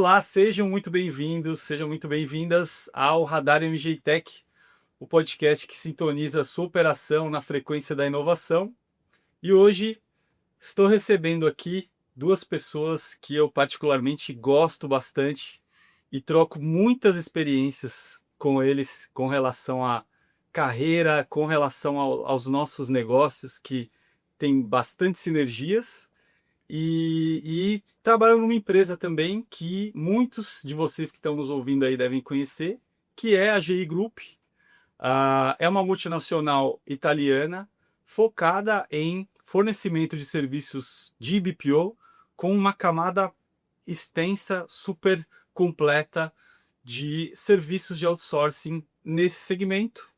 Olá, sejam muito bem-vindos, sejam muito bem-vindas ao Radar MG Tech, o podcast que sintoniza a sua operação na frequência da inovação. E hoje estou recebendo aqui duas pessoas que eu particularmente gosto bastante e troco muitas experiências com eles com relação à carreira, com relação aos nossos negócios que têm bastante sinergias. E trabalho numa empresa também que muitos de vocês que estão nos ouvindo aí devem conhecer, que é a GI Group. É uma multinacional italiana focada em fornecimento de serviços de BPO com uma camada extensa, super completa de serviços de outsourcing nesse segmento.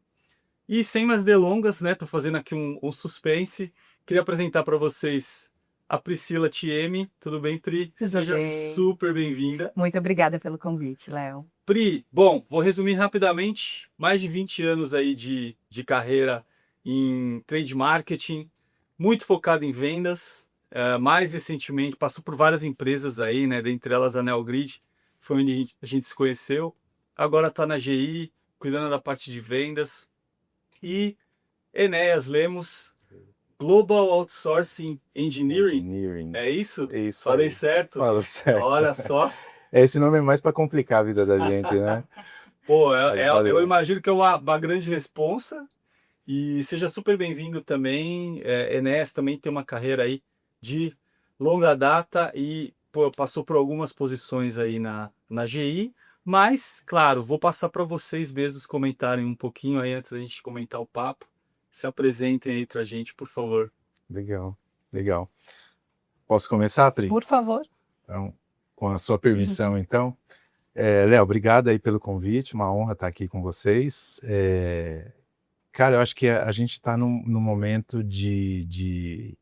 E sem mais delongas, né? Tô fazendo aqui um suspense. Queria apresentar para vocês a Priscila Thieme. Tudo bem, Pri? Tudo Seja bem. super bem-vinda. Muito obrigada pelo convite, Léo. Pri, bom, vou resumir rapidamente. Mais de 20 anos aí de carreira em trade marketing, muito focado em vendas. Mais recentemente, passou por várias empresas aí, né? Dentre elas a Neogrid, foi onde a gente se conheceu. Agora está na GI, cuidando da parte de vendas. E Enéas Lemos, Global Outsourcing Engineering. É isso? É isso Falei aí. certo? Fala certo. Olha só. Esse nome é mais para complicar a vida da gente, né? Pô, Mas valeu. eu imagino que é uma grande responsa. E seja super bem-vindo também. Enéas também tem uma carreira aí de longa data e pô, passou por algumas posições aí na GI. Mas, claro, vou passar para vocês mesmos comentarem um pouquinho aí antes da gente comentar o papo. Se apresentem aí para a gente, por favor. Legal, legal. Posso começar, Pri? Por favor. Então, com a sua permissão, então. Léo, obrigado aí pelo convite, uma honra estar aqui com vocês. Cara, eu acho que a gente está num momento de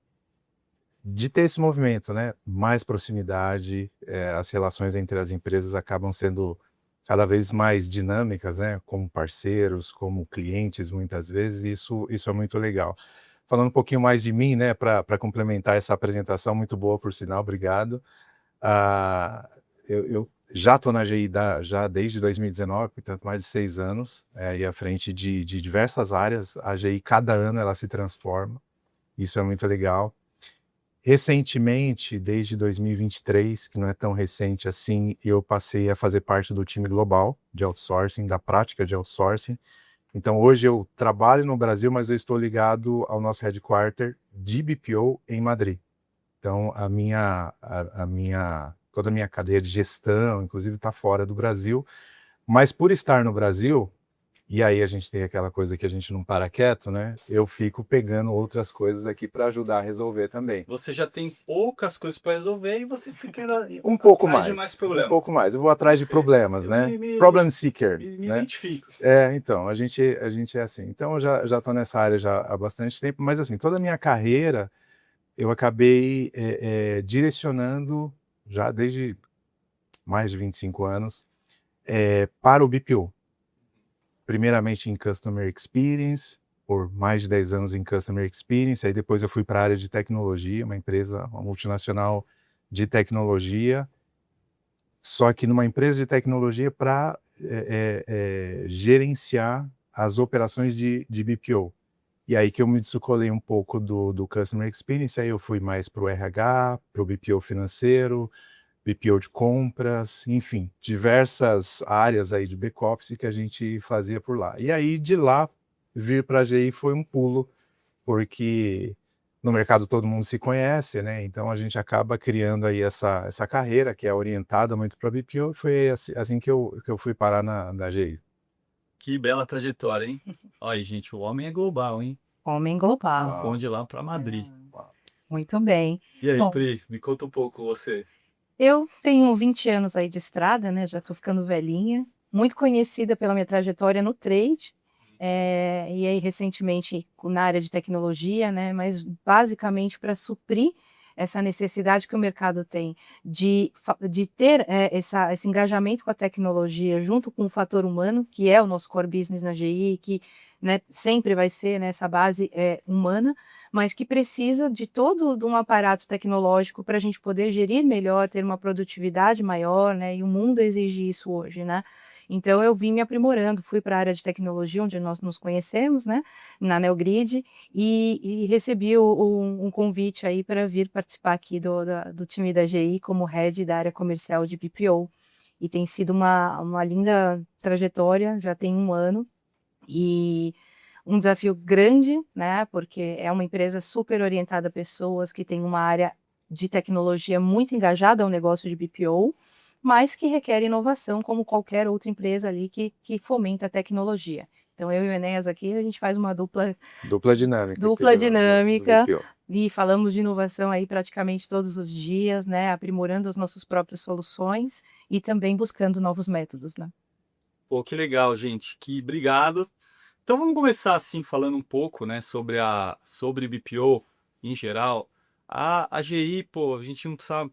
ter esse movimento, né? Mais proximidade, as relações entre as empresas acabam sendo cada vez mais dinâmicas, né? Como parceiros, como clientes, muitas vezes, e isso é muito legal. Falando um pouquinho mais de mim, né? Para complementar essa apresentação, muito boa, por sinal, obrigado. Eu já estou na GI já desde 2019, portanto, mais de 6 anos, e à frente de diversas áreas. A GI, cada ano, ela se transforma, isso é muito legal. Recentemente, desde 2023, que não é tão recente assim, eu passei a fazer parte do time global de outsourcing, da prática de outsourcing. Então, hoje eu trabalho no Brasil, mas eu estou ligado ao nosso headquarter de BPO em Madrid. Então, toda a minha cadeia de gestão, inclusive, está fora do Brasil. Mas por estar no Brasil, e aí a gente tem aquela coisa que a gente não para quieto, né? Eu fico pegando outras coisas aqui para ajudar a resolver também. Você já tem poucas coisas para resolver e você fica Um pouco atrás mais, de mais problemas. um pouco mais. Eu vou atrás de problemas, né? Me Problem seeker, me né? identifico. Então, a gente é assim. Então, eu já estou nessa área já há bastante tempo, mas assim, toda a minha carreira, eu acabei direcionando, já desde mais de 25 anos, para o BPO. Primeiramente em Customer Experience, por mais de 10 anos em Customer Experience, aí depois eu fui para a área de tecnologia, uma multinacional de tecnologia, só que numa empresa de tecnologia para gerenciar as operações de BPO. E aí que eu me descolei um pouco do Customer Experience, aí eu fui mais para o RH, para o BPO financeiro, BPO de compras, enfim, diversas áreas aí de back-office que a gente fazia por lá. E aí, de lá, vir para a GI foi um pulo, porque no mercado todo mundo se conhece, né? Então, a gente acaba criando aí essa carreira que é orientada muito para BPO, e foi assim que eu fui parar na GI. Que bela trajetória, hein? Olha aí, gente, o homem é global, hein? Homem global. Responde lá para Madrid. Muito bem. E aí, Bom, Pri, me conta um pouco você. eu tenho 20 anos aí de estrada, né? Já estou ficando velhinha. Muito conhecida pela minha trajetória no trade. E aí, recentemente, na área de tecnologia, né? Mas basicamente para suprir essa necessidade que o mercado tem de ter esse engajamento com a tecnologia junto com o fator humano, que é o nosso core business na GI, que, né, sempre vai ser, né, essa base humana, mas que precisa de todo um aparato tecnológico para a gente poder gerir melhor, ter uma produtividade maior, né, e o mundo exige isso hoje, né? Então eu vim me aprimorando, fui para a área de tecnologia, onde nós nos conhecemos, né, na Neogrid, e recebi um convite aí para vir participar aqui do time da GI como head da área comercial de BPO. E tem sido uma linda trajetória, já tem 1 ano, e um desafio grande, né, porque é uma empresa super orientada a pessoas, que tem uma área de tecnologia muito engajada ao negócio de BPO, mas que requer inovação, como qualquer outra empresa ali que fomenta a tecnologia. Então, eu e o Enéas aqui, a gente faz uma dupla dinâmica aqui do dinâmica, BPO. e falamos de inovação aí praticamente todos os dias, né, aprimorando as nossas próprias soluções e também buscando novos métodos, né. Pô, que legal, gente. Obrigado. Então vamos começar assim falando um pouco, né, sobre BPO em geral. A GI, pô, a gente não precisa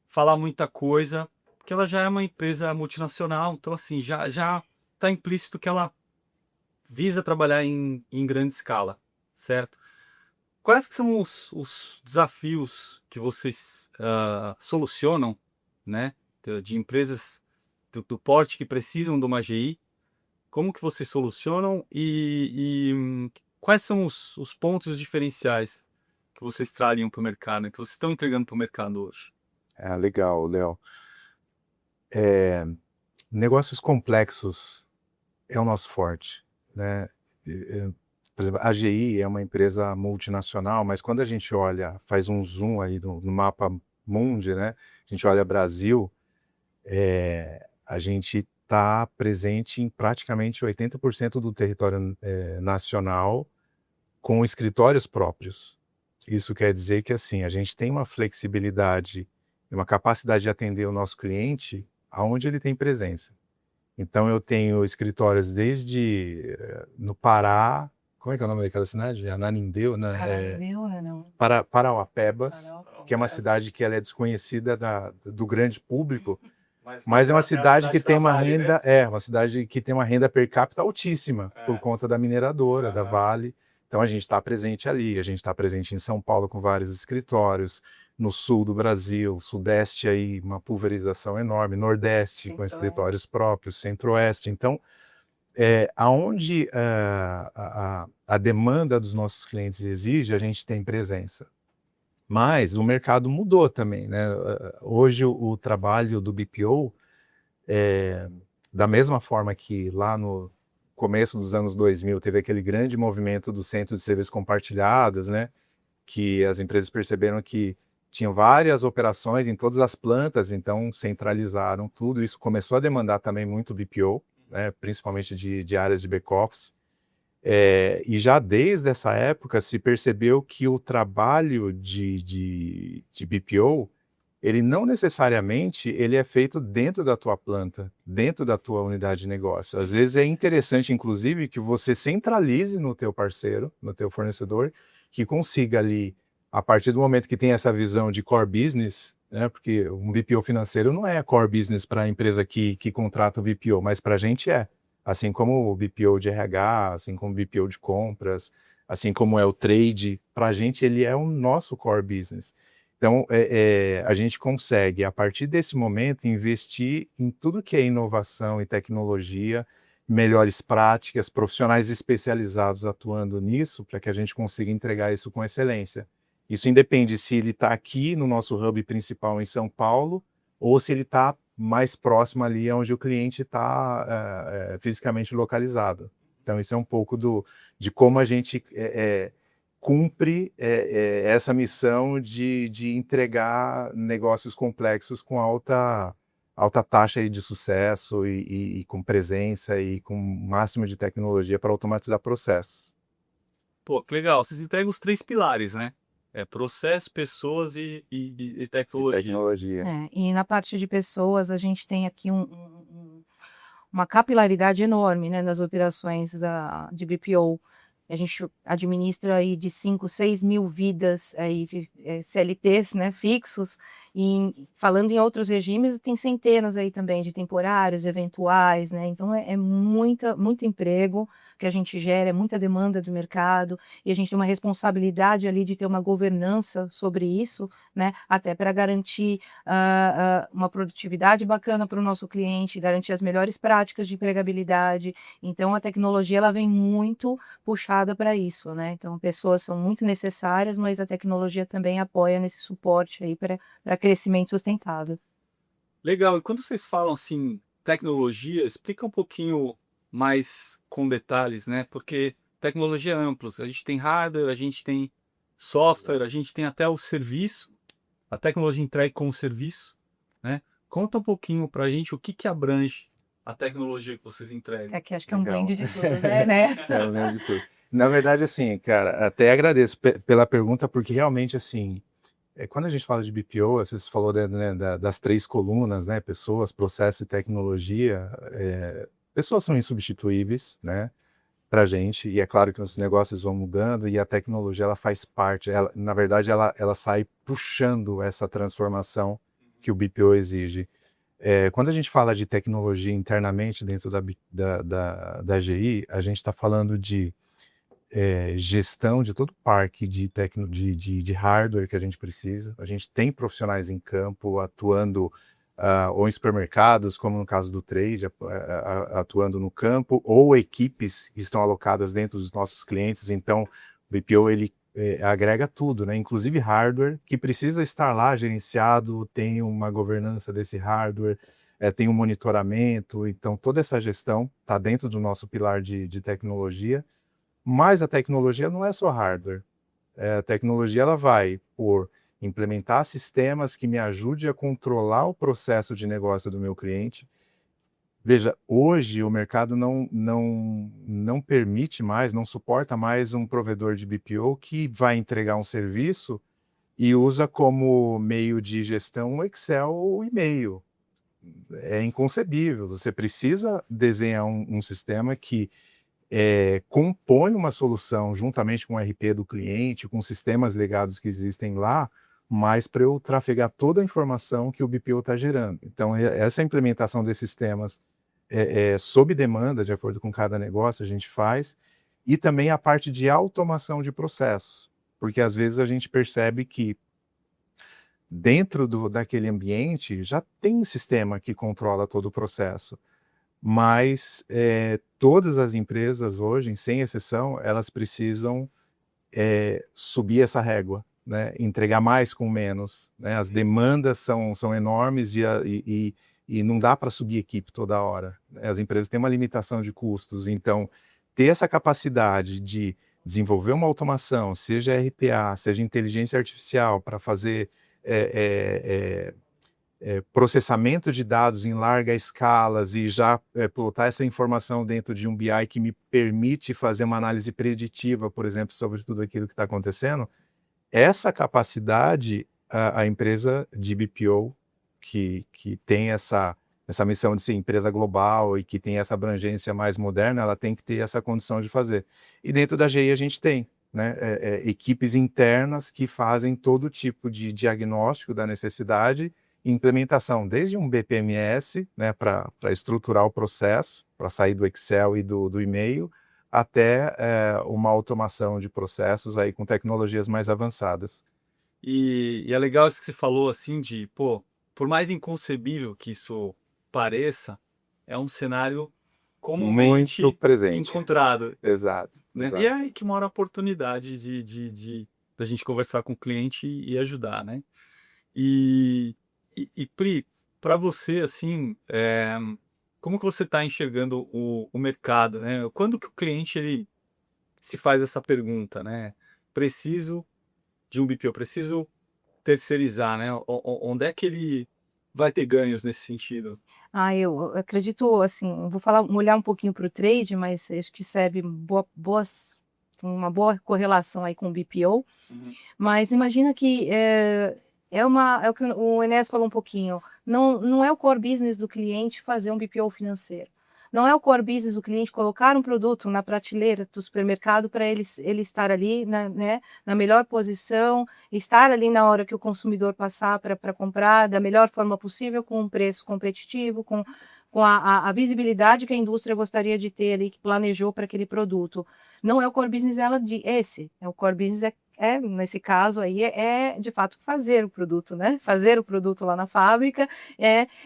falar muita coisa, porque ela já é uma empresa multinacional, então assim, já está implícito que ela visa trabalhar em grande escala, certo? Quais que são os desafios que vocês solucionam, né, de empresas do porte que precisam de uma GI? Como que vocês solucionam e quais são os pontos diferenciais que vocês trariam para o mercado, né, que vocês estão entregando para o mercado hoje? Legal, Léo. Negócios complexos é o nosso forte, né? Por exemplo, a GI é uma empresa multinacional, mas quando a gente olha, faz um zoom aí no mapa mundi, né? A gente olha Brasil, a gente está presente em praticamente 80% do território nacional com escritórios próprios. Isso quer dizer que, assim, a gente tem uma flexibilidade e uma capacidade de atender o nosso cliente aonde ele tem presença. Então, eu tenho escritórios desde no Pará, como é que é o nome daquela cidade? Ananindeu, né? Ananindeu, né, não? Parauapebas, que é uma cidade que ela é desconhecida do grande público, mas é uma a cidade que da tem uma Vale, né? renda, uma cidade que tem uma renda per capita altíssima, por conta da mineradora, da Vale. Então a gente está presente ali, a gente está presente em São Paulo com vários escritórios, no sul do Brasil, sudeste aí uma pulverização enorme, nordeste com escritórios próprios, centro-oeste. Então, aonde a demanda dos nossos clientes exige, a gente tem presença. Mas o mercado mudou também, né? Hoje o trabalho do BPO, da mesma forma que lá no começo dos anos 2000 teve aquele grande movimento do centro de serviços compartilhados, né? Que as empresas perceberam que tinham várias operações em todas as plantas, então centralizaram tudo. Isso começou a demandar também muito BPO, né? Principalmente de áreas de back-office. E já desde essa época se percebeu que o trabalho de BPO, ele não necessariamente ele é feito dentro da tua planta, dentro da tua unidade de negócio. Às vezes é interessante, inclusive, que você centralize no teu parceiro, no teu fornecedor, que consiga ali, a partir do momento que tem essa visão de core business, né, porque um BPO financeiro não é core business para a empresa que contrata o BPO, mas para a gente é. Assim como o BPO de RH, assim como o BPO de compras, assim como é o trade, para a gente ele é o nosso core business. Então, a gente consegue, a partir desse momento, investir em tudo que é inovação e tecnologia, melhores práticas, profissionais especializados atuando nisso, para que a gente consiga entregar isso com excelência. Isso independe se ele está aqui no nosso hub principal em São Paulo, ou se ele está mais próximo ali onde o cliente está fisicamente localizado. Então, isso é um pouco de como a gente cumpre essa missão de entregar negócios complexos com alta taxa aí de sucesso e com presença e com máximo de tecnologia para automatizar processos. Pô, que legal. Vocês entregam os 3 pilares, né? Processo, pessoas e tecnologia. Tecnologia. E na parte de pessoas, a gente tem aqui uma capilaridade enorme, né, nas operações de BPO. A gente administra aí de 5, 6 mil vidas aí, CLTs, né, fixos, e falando em outros regimes, tem centenas aí também de temporários, eventuais, né, então muito emprego que a gente gera, é muita demanda do mercado, e a gente tem uma responsabilidade ali de ter uma governança sobre isso, né, até para garantir uma produtividade bacana para o nosso cliente, garantir as melhores práticas de empregabilidade. Então, a tecnologia ela vem muito puxada para isso, né? Então, pessoas são muito necessárias, mas a tecnologia também apoia nesse suporte aí para crescimento sustentável. Legal. E quando vocês falam assim, tecnologia, explica um pouquinho mais com detalhes, né? Porque tecnologia é ampla. A gente tem hardware, a gente tem software, a gente tem até o serviço. A tecnologia entrega como serviço, né? Conta um pouquinho para a gente o que abrange a tecnologia que vocês entregam. Aqui acho que é um Legal. blend de tudo, né? É, eu lembro de tudo. Na verdade, assim, cara, até agradeço pela pergunta, porque realmente, assim, quando a gente fala de BPO, você falou né, das 3 colunas, né, pessoas, processo e tecnologia, pessoas são insubstituíveis, né, para a gente, e é claro que os negócios vão mudando e a tecnologia, ela faz parte, na verdade, ela sai puxando essa transformação que o BPO exige. Quando a gente fala de tecnologia internamente dentro da GI, a gente está falando de gestão de todo o parque de hardware que a gente precisa. A gente tem profissionais em campo atuando ou em supermercados, como no caso do trade, atuando no campo, ou equipes que estão alocadas dentro dos nossos clientes. Então, o BPO ele agrega tudo, né? Inclusive hardware, que precisa estar lá gerenciado, tem uma governança desse hardware, tem um monitoramento. Então, toda essa gestão está dentro do nosso pilar de tecnologia. Mas a tecnologia não é só hardware. A tecnologia ela vai por implementar sistemas que me ajudem a controlar o processo de negócio do meu cliente. Veja, hoje o mercado não permite mais, não suporta mais um provedor de BPO que vai entregar um serviço e usa como meio de gestão o Excel ou o e-mail. É inconcebível. Você precisa desenhar um sistema que compõe uma solução juntamente com o RP do cliente, com sistemas legados que existem lá, mas para eu trafegar toda a informação que o BPO está gerando. Então, essa implementação desses sistemas sob demanda, de acordo com cada negócio, a gente faz, e também a parte de automação de processos, porque às vezes a gente percebe que dentro daquele ambiente já tem um sistema que controla todo o processo, mas todas as empresas hoje, sem exceção, elas precisam subir essa régua, né? Entregar mais com menos, né? As demandas são enormes e não dá para subir equipe toda hora, né? As empresas têm uma limitação de custos, então ter essa capacidade de desenvolver uma automação, seja RPA, seja inteligência artificial, para fazer processamento de dados em larga escala e já plotar essa informação dentro de um BI que me permite fazer uma análise preditiva, por exemplo, sobre tudo aquilo que está acontecendo, essa capacidade, a empresa de BPO, que tem essa missão de ser empresa global e que tem essa abrangência mais moderna, ela tem que ter essa condição de fazer. E dentro da GI a gente tem, né, equipes internas que fazem todo tipo de diagnóstico da necessidade e implementação, desde um BPMS, né, para estruturar o processo, para sair do Excel e do e-mail, até uma automação de processos aí com tecnologias mais avançadas. E é legal isso que você falou, assim, de, pô, por mais inconcebível que isso pareça, é um cenário comumente Muito presente. encontrado, Exato. né? Exato. E é aí que mora a oportunidade da gente conversar com o cliente e ajudar, né? E Pri, para você, assim, como que você está enxergando o mercado, né? Quando que o cliente ele se faz essa pergunta, né? Preciso de um BPO, preciso terceirizar, né? Onde é que ele vai ter ganhos nesse sentido? Eu acredito, assim, vou olhar um pouquinho para o trade, mas acho que serve uma boa correlação aí com o BPO. Uhum. Mas imagina que é o que o Enéas falou um pouquinho, não é o core business do cliente fazer um BPO financeiro. Não é o core business do cliente colocar um produto na prateleira do supermercado para ele estar ali na melhor posição, estar ali na hora que o consumidor passar para comprar da melhor forma possível, com um preço competitivo, com a visibilidade que a indústria gostaria de ter ali, que planejou para aquele produto. Não é o core business o core business nesse caso aí, de fato fazer o produto, né? Fazer o produto lá na fábrica,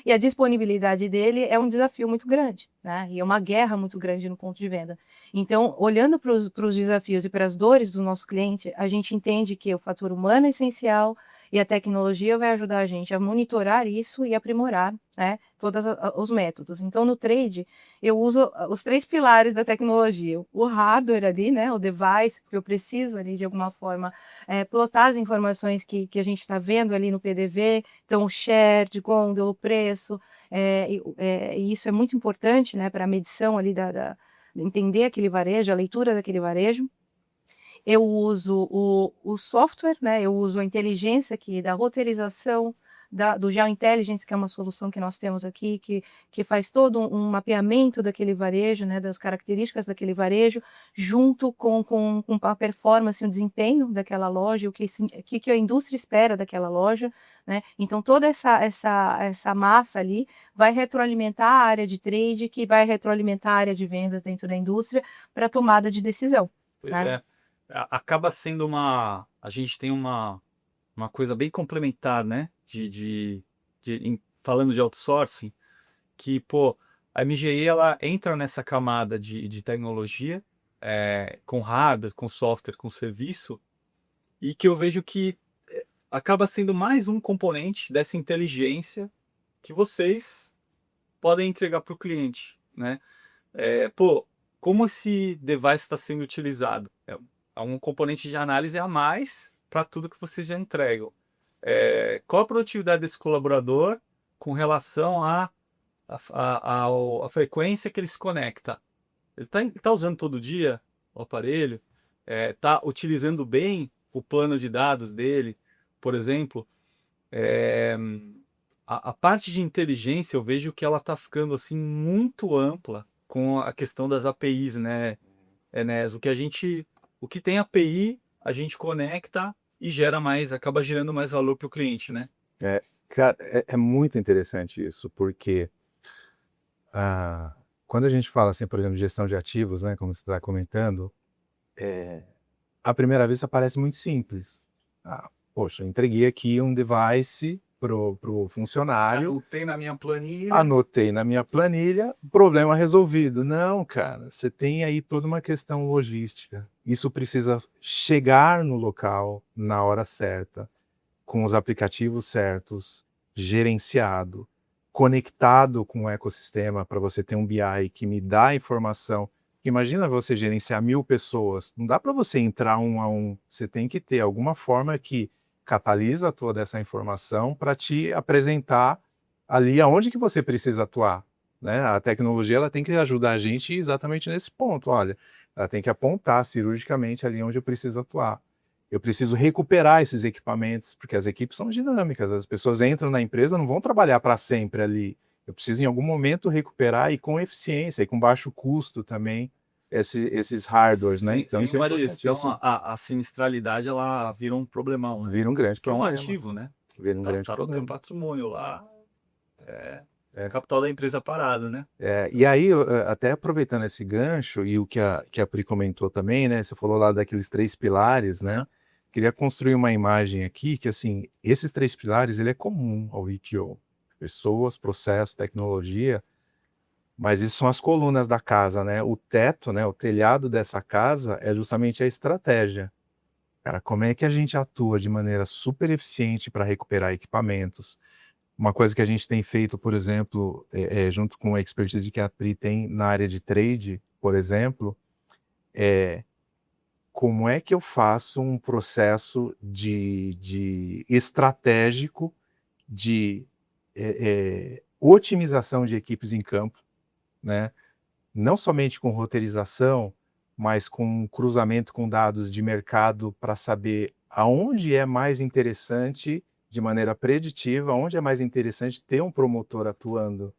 e a disponibilidade dele é um desafio muito grande, né? E é uma guerra muito grande no ponto de venda. Então, olhando para os desafios e para as dores do nosso cliente, a gente entende que o fator humano é essencial e a tecnologia vai ajudar a gente a monitorar isso e aprimorar, né, todos os métodos. Então, no trade, eu uso os 3 pilares da tecnologia. O hardware ali, né, o device, que eu preciso ali, de alguma forma, plotar as informações que a gente está vendo ali no PDV, então o share de gôndola, o preço, e isso é muito importante, né, para a medição ali entender aquele varejo, a leitura daquele varejo. Eu uso o software, né? Eu uso a inteligência aqui da roteirização, do GeoIntelligence, que é uma solução que nós temos aqui, que faz todo um mapeamento daquele varejo, né? Das características daquele varejo, junto com a performance, o desempenho daquela loja, o que a indústria espera daquela loja, né? Então, toda essa massa ali vai retroalimentar a área de trade, que vai retroalimentar a área de vendas dentro da indústria para tomada de decisão. Pois Né? é. Acaba sendo a gente tem uma coisa bem complementar, né? Falando de outsourcing, que, pô, a MGI ela entra nessa camada de tecnologia, com hardware, com software, com serviço, e que eu vejo que acaba sendo mais um componente dessa inteligência que vocês podem entregar para o cliente, né? Pô, como esse device está sendo utilizado? É um componente de análise a mais para tudo que vocês já entregam. Qual a produtividade desse colaborador com relação à frequência que ele se conecta? Ele tá usando todo dia o aparelho? Está utilizando bem o plano de dados dele, por exemplo? É, a parte de inteligência eu vejo que ela está ficando assim muito ampla com a questão das APIs, né, Enes? O que tem API, a gente conecta e acaba gerando mais valor para o cliente, né? Cara, é muito interessante isso, porque quando a gente fala, assim, por exemplo, de gestão de ativos, né, como você está comentando, à primeira vista parece muito simples. Poxa, eu entreguei aqui um device pro funcionário, anotei na minha planilha, problema resolvido. Não, cara, você tem aí toda uma questão logística. Isso precisa chegar no local na hora certa, com os aplicativos certos, gerenciado, conectado com o ecossistema para você ter um BI que me dá informação. Imagina você gerenciar 1000 pessoas, não dá para você entrar um a um, você tem que ter alguma forma que catalisa toda essa informação para te apresentar ali aonde que você precisa atuar, né? A tecnologia ela tem que ajudar a gente exatamente nesse ponto, olha, ela tem que apontar cirurgicamente ali onde eu preciso atuar. Eu preciso recuperar esses equipamentos, porque as equipes são dinâmicas, as pessoas entram na empresa, não vão trabalhar para sempre ali. Eu preciso em algum momento recuperar e com eficiência e com baixo custo também esses hardwares, né? Então, isso é então importantíssimo. a sinistralidade ela vira um problemão, né? Vira um grande Que é um problema. ativo, né? Vira um grande Tá no teu problema. patrimônio lá. Capital da empresa parado, né? E aí, até aproveitando esse gancho e o que a Pri comentou também, né? Você falou lá daqueles 3 pilares, né? Queria construir uma imagem aqui que, assim, esses 3 pilares, ele é comum ao ETO. Pessoas, processo, tecnologia, mas isso são as colunas da casa, né? O teto, né? O telhado dessa casa é justamente a estratégia. Cara, como é que a gente atua de maneira super eficiente para recuperar equipamentos? Uma coisa que a gente tem feito, por exemplo, junto com a expertise que a Pri tem na área de trade, por exemplo, como é que eu faço um processo de estratégico de otimização de equipes em campo, né? Não somente com roteirização, mas com cruzamento com dados de mercado para saber aonde é mais interessante, de maneira preditiva, onde é mais interessante ter um promotor atuando.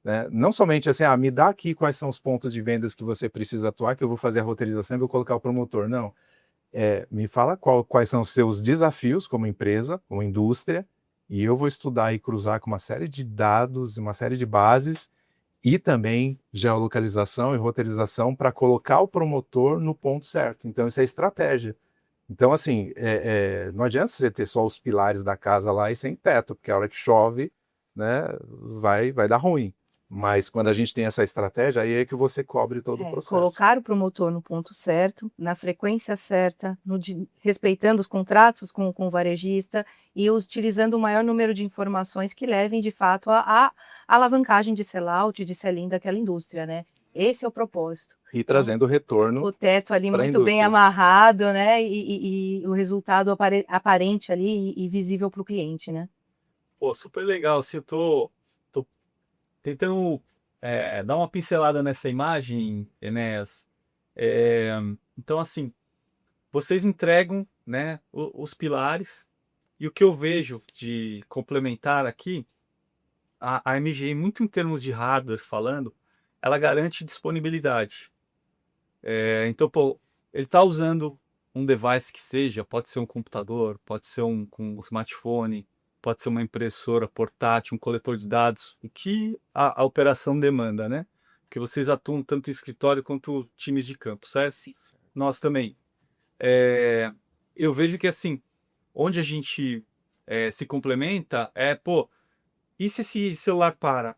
né? Não somente assim, me dá aqui quais são os pontos de vendas que você precisa atuar, que eu vou fazer a roteirização e vou colocar o promotor. Não. Me fala quais são os seus desafios como empresa, como indústria, e eu vou estudar e cruzar com uma série de dados, uma série de bases, e também geolocalização e roteirização para colocar o promotor no ponto certo. Então, isso é estratégia. Então, assim, não adianta você ter só os pilares da casa lá e sem teto, porque a hora que chove, né, vai dar ruim. Mas quando a gente tem essa estratégia, aí é que você cobre todo o processo. Colocar o promotor no ponto certo, na frequência certa, respeitando os contratos com o varejista e utilizando o maior número de informações que levem, de fato, à alavancagem de sell-out, de sell-in daquela indústria, né? Esse é o propósito. E trazendo retorno. O teto ali muito indústria. bem amarrado, né? E o resultado aparente ali e visível para o cliente, né? Pô, super legal. Se eu tô tentando dar uma pincelada nessa imagem, Enéas. Então, assim, vocês entregam, né, os pilares, e o que eu vejo de complementar aqui, a MGI, muito em termos de hardware falando, ela garante disponibilidade. Então, pô, ele está usando um device que seja, pode ser um computador, pode ser um smartphone, pode ser uma impressora portátil, um coletor de dados, o que a operação demanda, né? Porque vocês atuam tanto em escritório quanto times de campo, certo? Sim. Nós também. Eu vejo que, assim, onde a gente se complementa pô, e se esse celular para?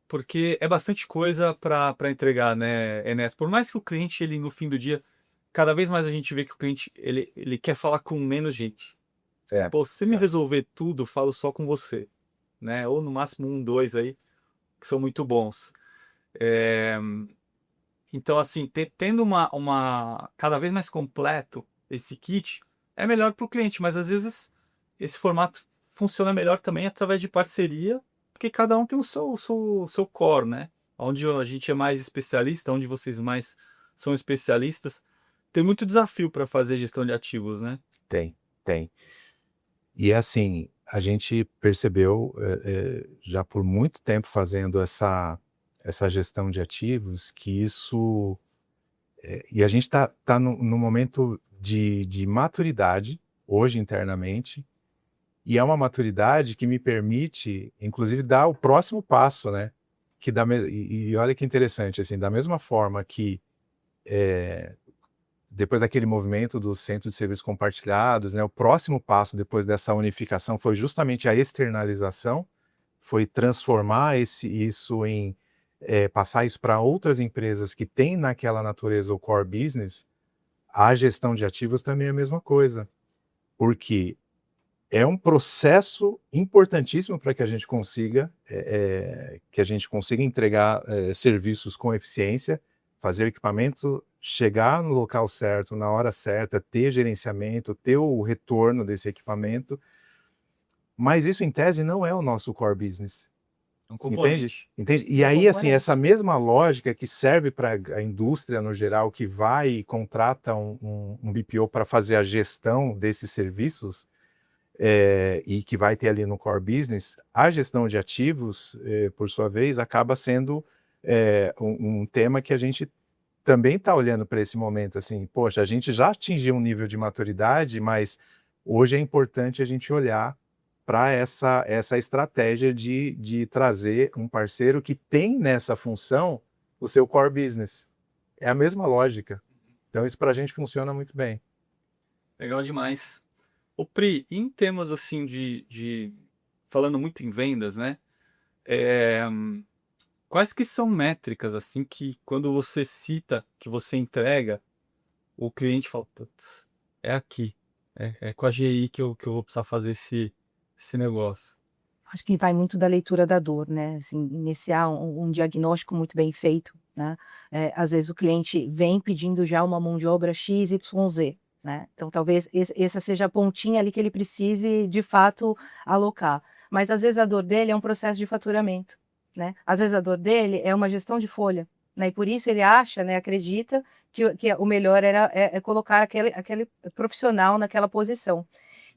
Porque é bastante coisa para entregar, né, Enes? Por mais que o cliente, ele no fim do dia, cada vez mais a gente vê que o cliente, ele quer falar com menos gente. Pô, se você me resolver tudo, eu falo só com você, né? Ou no máximo 1, 2 aí, que são muito bons. Então, assim, tendo cada vez mais completo esse kit, é melhor para o cliente, mas às vezes esse formato funciona melhor também através de parceria, porque cada um tem o seu core, né? Onde a gente é mais especialista, onde vocês mais são especialistas. Tem muito desafio para fazer gestão de ativos, né? Tem. E assim, a gente percebeu já por muito tempo fazendo essa gestão de ativos que isso... e a gente está no momento de maturidade, hoje internamente, e é uma maturidade que me permite, inclusive, dar o próximo passo, né? E olha que interessante, assim, da mesma forma que depois daquele movimento dos centros de serviços compartilhados, né, o próximo passo depois dessa unificação foi justamente a externalização, foi transformar isso em passar isso para outras empresas que têm naquela natureza o core business. A gestão de ativos também é a mesma coisa, porque é um processo importantíssimo para que a gente consiga entregar serviços com eficiência, fazer o equipamento chegar no local certo, na hora certa, ter gerenciamento, ter o retorno desse equipamento. Mas isso, em tese, não é o nosso core business. Entende? E aí, assim, essa mesma lógica que serve para a indústria no geral, que vai e contrata um BPO para fazer a gestão desses serviços, e que vai ter ali no core business, a gestão de ativos, por sua vez, acaba sendo um tema que a gente também está olhando para esse momento, assim, poxa, a gente já atingiu um nível de maturidade, mas hoje é importante a gente olhar para essa estratégia de trazer um parceiro que tem nessa função o seu core business. É a mesma lógica. Então isso para a gente funciona muito bem. Legal demais. O Pri, em temas assim falando muito em vendas, né? Quais que são métricas assim que quando você cita, que você entrega, o cliente fala, putz, é aqui, é com a GI que eu vou precisar fazer esse negócio. Acho que vai muito da leitura da dor, né? Assim, iniciar um diagnóstico muito bem feito, né? Às vezes o cliente vem pedindo já uma mão de obra XYZ, né? Então talvez essa seja a pontinha ali que ele precise de fato alocar. Mas às vezes a dor dele é um processo de faturamento, né? Às vezes a dor dele é uma gestão de folha, né? E por isso ele acha, né, acredita que o melhor é colocar aquele profissional naquela posição.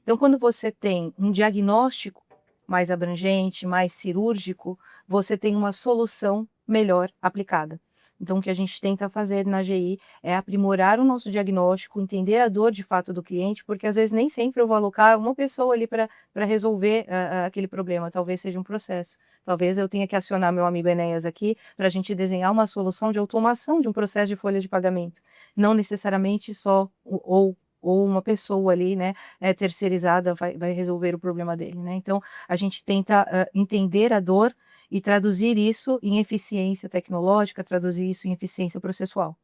Então, quando você tem um diagnóstico mais abrangente, mais cirúrgico, você tem uma solução melhor aplicada. Então, o que a gente tenta fazer na GI é aprimorar o nosso diagnóstico, entender a dor de fato do cliente, porque às vezes nem sempre eu vou alocar uma pessoa ali para resolver aquele problema, talvez seja um processo. Talvez eu tenha que acionar meu amigo Enéas aqui para a gente desenhar uma solução de automação de um processo de folha de pagamento. Não necessariamente só ou uma pessoa ali, né, terceirizada vai resolver o problema dele, né? Então, a gente tenta entender a dor e traduzir isso em eficiência tecnológica, traduzir isso em eficiência processual.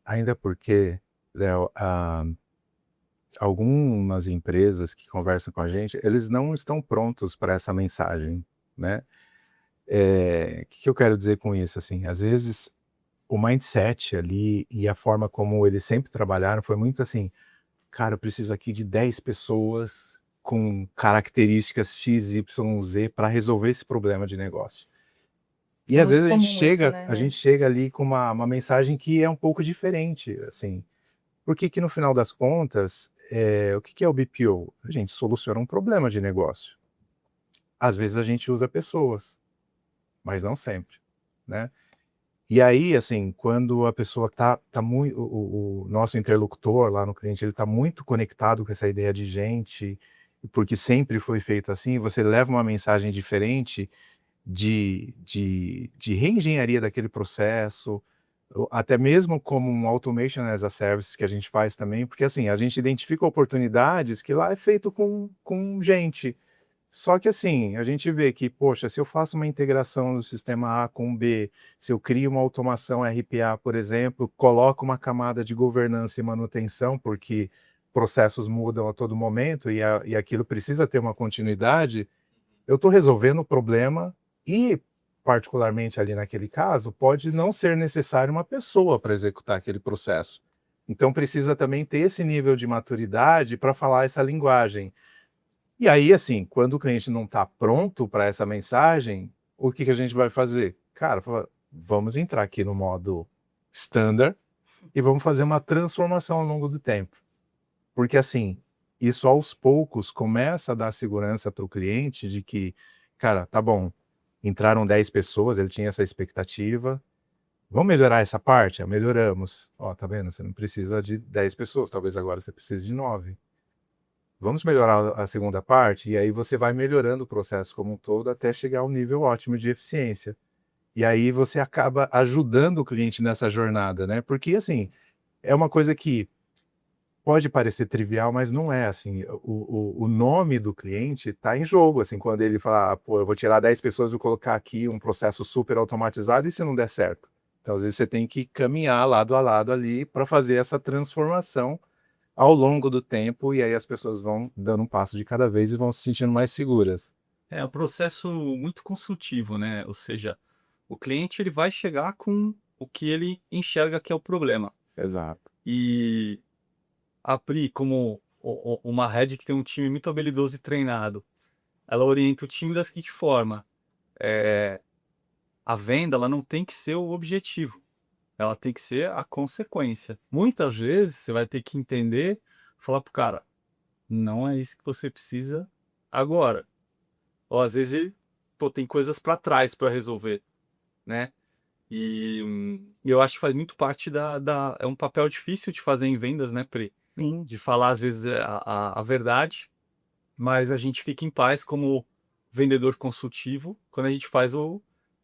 Ainda porque, Léo, algumas empresas que conversam com a gente, eles não estão prontos para essa mensagem, né? O que eu quero dizer com isso? Assim, às vezes o mindset ali e a forma como eles sempre trabalharam foi muito assim, cara, eu preciso aqui de 10 pessoas com características X, Y, Z para resolver esse problema de negócio. E É às muito vezes a gente comum isso, chega, né? a gente chega ali com uma mensagem que é um pouco diferente, assim. Porque que no final das contas, o que é o BPO? A gente soluciona um problema de negócio. Às vezes a gente usa pessoas, mas não sempre, né? E aí, assim, quando a pessoa tá muito, o nosso interlocutor lá no cliente, ele tá muito conectado com essa ideia de gente, porque sempre foi feito assim, você leva uma mensagem diferente de reengenharia daquele processo, ou até mesmo como um automation as a service que a gente faz também, porque assim, a gente identifica oportunidades que lá é feito com gente. Só que assim, a gente vê que, poxa, se eu faço uma integração do sistema A com o B, se eu crio uma automação RPA, por exemplo, coloco uma camada de governança e manutenção, porque processos mudam a todo momento e aquilo precisa ter uma continuidade, eu estou resolvendo o problema e, particularmente ali naquele caso, pode não ser necessário uma pessoa para executar aquele processo. Então precisa também ter esse nível de maturidade para falar essa linguagem. E aí, assim, quando o cliente não está pronto para essa mensagem, o que a gente vai fazer? Cara, vamos entrar aqui no modo standard e vamos fazer uma transformação ao longo do tempo. Porque, assim, isso aos poucos começa a dar segurança para o cliente de que, cara, tá bom, entraram 10 pessoas, ele tinha essa expectativa, vamos melhorar essa parte? Melhoramos. Ó, tá vendo? Você não precisa de 10 pessoas, talvez agora você precise de 9. Vamos melhorar a segunda parte, e aí você vai melhorando o processo como um todo até chegar ao nível ótimo de eficiência. E aí você acaba ajudando o cliente nessa jornada, né? Porque, assim, é uma coisa que pode parecer trivial, mas não é, assim, o nome do cliente está em jogo, assim, quando ele fala, pô, eu vou tirar 10 pessoas e colocar aqui um processo super automatizado, e se não der certo? Então, às vezes você tem que caminhar lado a lado ali para fazer essa transformação ao longo do tempo, e aí as pessoas vão dando um passo de cada vez e vão se sentindo mais seguras. É um processo muito consultivo, né? Ou seja, o cliente ele vai chegar com o que ele enxerga que é o problema. Exato. E a Pri, como uma head que tem um time muito habilidoso e treinado, ela orienta o time da seguinte forma: a venda ela não tem que ser o objetivo, ela tem que ser a consequência. Muitas vezes você vai ter que entender, falar pro cara, não é isso que você precisa agora. Ou às vezes, pô, tem coisas para trás para resolver, né? E eu acho que faz muito parte é um papel difícil de fazer em vendas, né, Pri? Sim. De falar às vezes a verdade, mas a gente fica em paz como vendedor consultivo quando a gente faz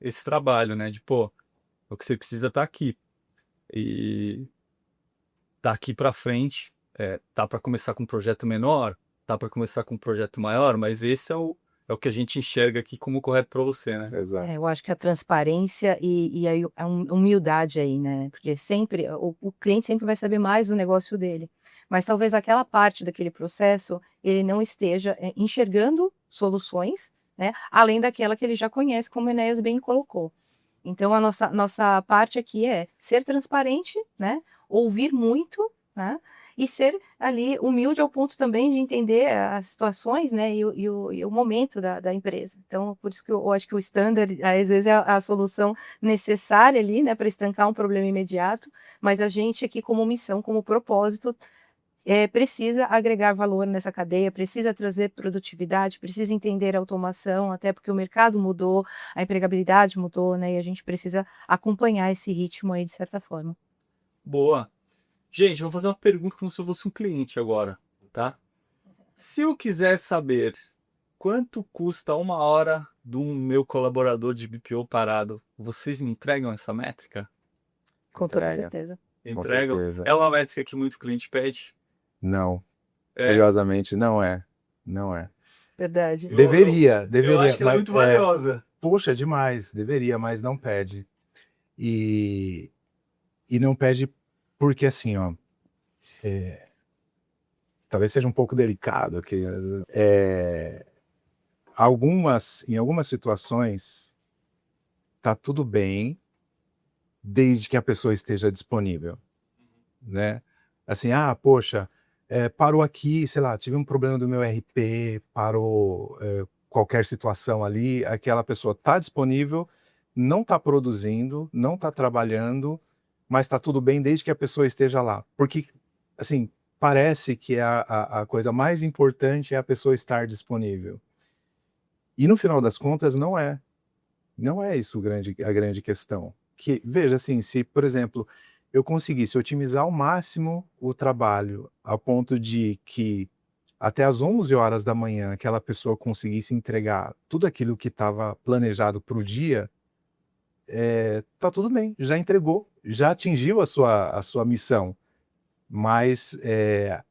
esse trabalho, né? De, pô, o que você precisa tá aqui. E daqui para frente, tá para começar com um projeto menor, tá para começar com um projeto maior, mas esse é o que a gente enxerga aqui como correto para você, né? Exato. Eu acho que a transparência e a humildade aí, né? Porque sempre, o cliente sempre vai saber mais do negócio dele. Mas talvez aquela parte daquele processo ele não esteja enxergando soluções, né? Além daquela que ele já conhece, como o Enéas bem colocou. Então, a nossa parte aqui é ser transparente, né? Ouvir muito, né? E ser ali humilde ao ponto também de entender as situações, né? E o momento da empresa. Então, por isso que eu acho que o standard, às vezes, é a solução necessária ali, né? Para estancar um problema imediato. Mas a gente aqui, como missão, como propósito, precisa agregar valor nessa cadeia, precisa trazer produtividade, precisa entender a automação, até porque o mercado mudou, a empregabilidade mudou, né? E a gente precisa acompanhar esse ritmo aí de certa forma. Boa. Gente, eu vou fazer uma pergunta como se eu fosse um cliente agora, tá? Se eu quiser saber quanto custa uma hora do meu colaborador de BPO parado, vocês me entregam essa métrica? Com toda Entrega. certeza. Com Entregam? certeza. É uma métrica que muito cliente pede? Não. É. Curiosamente, não é. Não é. Verdade. Deveria, Eu deveria. acho que ela é mas, muito valiosa. poxa, demais. Deveria, mas não pede. E não pede porque assim, ó, talvez seja um pouco delicado aqui. Em algumas situações, tá tudo bem, desde que a pessoa esteja disponível, né? Assim, poxa, parou aqui, sei lá, tive um problema do meu RP, parou qualquer situação ali, aquela pessoa tá disponível, não tá produzindo, não tá trabalhando, mas tá tudo bem desde que a pessoa esteja lá. Porque, assim, parece que a coisa mais importante é a pessoa estar disponível. E no final das contas, não é. Não é isso a grande questão. Que, veja, assim, se, por exemplo, eu conseguisse otimizar ao máximo o trabalho, a ponto de que até às 11 horas da manhã aquela pessoa conseguisse entregar tudo aquilo que estava planejado para o dia, tá tudo bem, já entregou, já atingiu a sua missão. Mas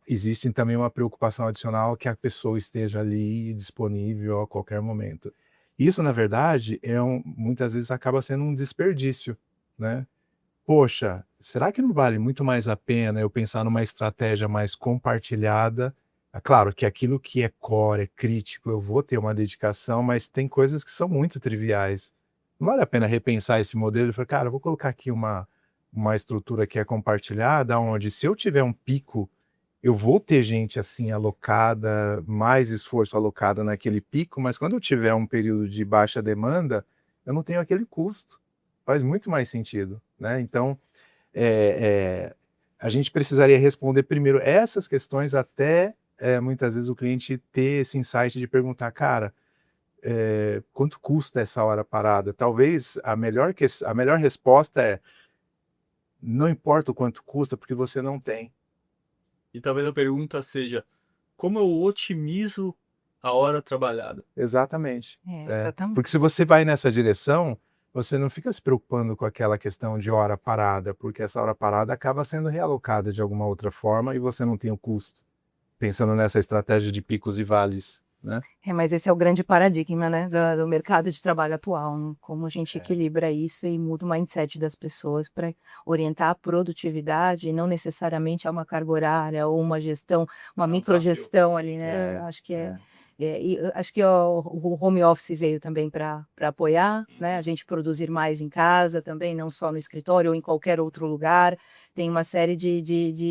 existe também uma preocupação adicional que a pessoa esteja ali disponível a qualquer momento. Isso, na verdade, muitas vezes acaba sendo um desperdício, né? Poxa, será que não vale muito mais a pena eu pensar numa estratégia mais compartilhada? É claro que aquilo que é core, é crítico, eu vou ter uma dedicação, mas tem coisas que são muito triviais. Não vale a pena repensar esse modelo e falar, cara, eu vou colocar aqui uma estrutura que é compartilhada, onde se eu tiver um pico, eu vou ter gente assim alocada, mais esforço alocado naquele pico, mas quando eu tiver um período de baixa demanda, eu não tenho aquele custo. Faz muito mais sentido, né? Então, a gente precisaria responder primeiro essas questões até muitas vezes o cliente ter esse insight de perguntar, cara, quanto custa essa hora parada? Talvez a melhor resposta é não importa o quanto custa, porque você não tem. E talvez a pergunta seja: como eu otimizo a hora trabalhada? Exatamente. Exatamente. Porque se você vai nessa direção, você não fica se preocupando com aquela questão de hora parada, porque essa hora parada acaba sendo realocada de alguma outra forma e você não tem o custo. Pensando nessa estratégia de picos e vales, né? Mas esse é o grande paradigma, né, do mercado de trabalho atual, né? Como a gente equilibra isso e muda o mindset das pessoas para orientar a produtividade e não necessariamente a uma carga horária ou uma gestão, uma microgestão ali, né? Acho que acho que o home office veio também para apoiar, né? A gente produzir mais em casa também, não só no escritório ou em qualquer outro lugar. Tem uma série de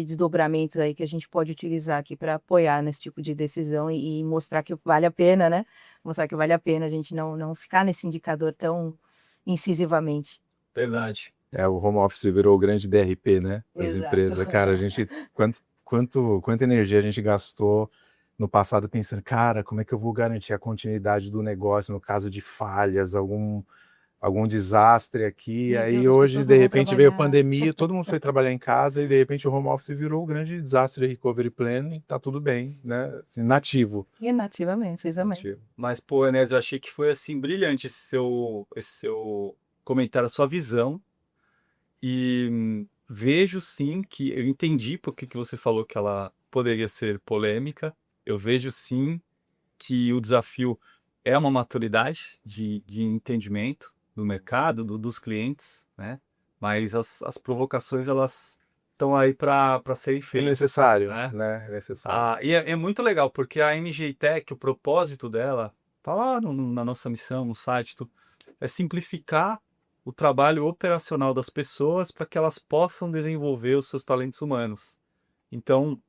desdobramentos aí que a gente pode utilizar aqui para apoiar nesse tipo de decisão e mostrar que vale a pena, né? Mostrar que vale a pena a gente não ficar nesse indicador tão incisivamente. Verdade. O home office virou o grande DRP, né? Das Exato. empresas. Cara, a gente, quanta energia a gente gastou no passado pensando, cara, como é que eu vou garantir a continuidade do negócio no caso de falhas, algum desastre aqui. Meu Aí Deus, as hoje, pessoas de não vão repente, veio a trabalhar. pandemia, todo mundo foi trabalhar em casa e de repente o home office virou o grande desastre recovery plan e tá tudo bem, né? Assim, nativo. Inativamente, exatamente. Nativo. Mas, pô, Enéas, eu achei que foi assim brilhante esse seu comentário, a sua visão. E vejo sim que eu entendi por que você falou que ela poderia ser polêmica. Eu vejo sim que o desafio é uma maturidade de entendimento do mercado, dos clientes, né? Mas as provocações, elas estão aí para serem É feitas, necessário, né? né? É necessário. E é muito legal, porque a MG Tech, o propósito dela, tá lá na nossa missão, no site, é simplificar o trabalho operacional das pessoas para que elas possam desenvolver os seus talentos humanos. Então,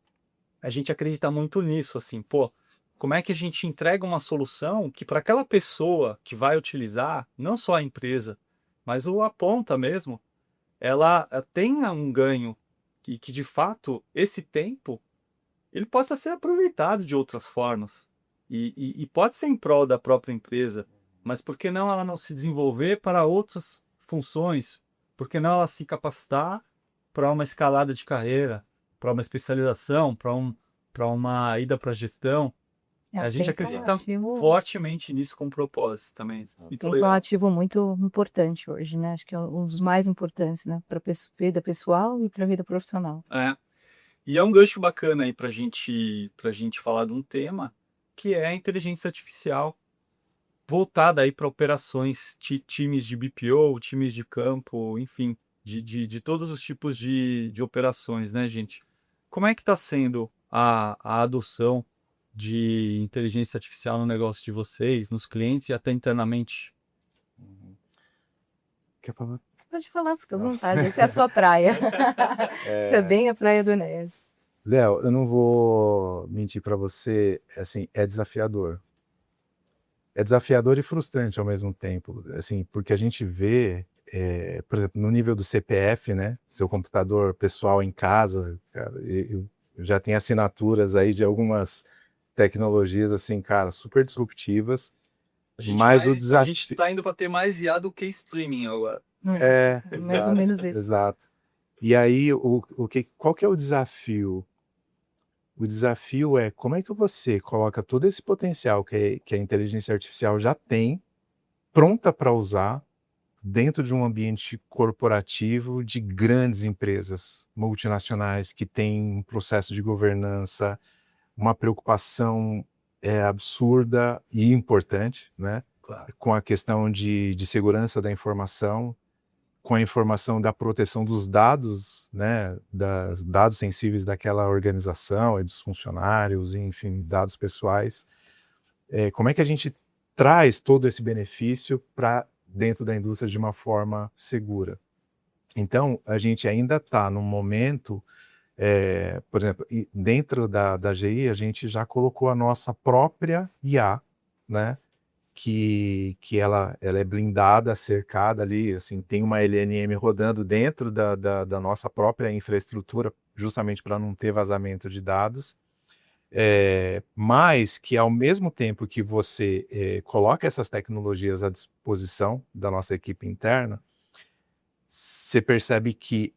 a gente acredita muito nisso, assim, pô, como é que a gente entrega uma solução que para aquela pessoa que vai utilizar, não só a empresa, mas a ponta mesmo, ela tenha um ganho e que de fato esse tempo ele possa ser aproveitado de outras formas. E pode ser em prol da própria empresa, mas por que não ela não se desenvolver para outras funções? Por que não ela se capacitar para uma escalada de carreira, para uma especialização, para uma ida para gestão? É, A gente tempo é um acredita ativo, fortemente nisso com propósito também. Muito tempo é um legal. ativo muito importante hoje, né? Acho que é um dos mais importantes, né? Para a vida pessoal e para a vida profissional. É. E é um gancho bacana aí para gente falar de um tema que é a inteligência artificial voltada aí para operações, times de BPO, times de campo, enfim, de todos os tipos de operações, né, gente? Como é que está sendo a adoção de inteligência artificial no negócio de vocês, nos clientes e até internamente? Uhum. Quer falar? Pode falar, fica à Não. vontade. Essa é a sua praia. Isso é bem a praia do Enéas. Léo, eu não vou mentir para você, assim, é desafiador. É desafiador e frustrante ao mesmo tempo, assim, porque a gente vê, por exemplo, no nível do CPF, né, seu computador pessoal em casa, cara, eu já tenho assinaturas aí de algumas tecnologias, assim, cara, super disruptivas, mas o A gente desafio... está indo para ter mais IA do que streaming agora. Mais ou menos isso. Exato. E aí, qual que é o desafio? O desafio é como é que você coloca todo esse potencial que a inteligência artificial já tem, pronta para usar, dentro de um ambiente corporativo de grandes empresas multinacionais que têm um processo de governança, uma preocupação absurda e importante, né? Claro. Com a questão de segurança da informação, com a informação da proteção dos dados, né, dos dados sensíveis daquela organização e dos funcionários, enfim, dados pessoais. Como é que a gente traz todo esse benefício para dentro da indústria de uma forma segura? Então, a gente ainda está num momento, por exemplo, dentro da GI, a gente já colocou a nossa própria IA, né? Que ela é blindada, cercada ali, assim, tem uma LLM rodando dentro da nossa própria infraestrutura, justamente para não ter vazamento de dados, mas que ao mesmo tempo que você coloca essas tecnologias à disposição da nossa equipe interna, você percebe que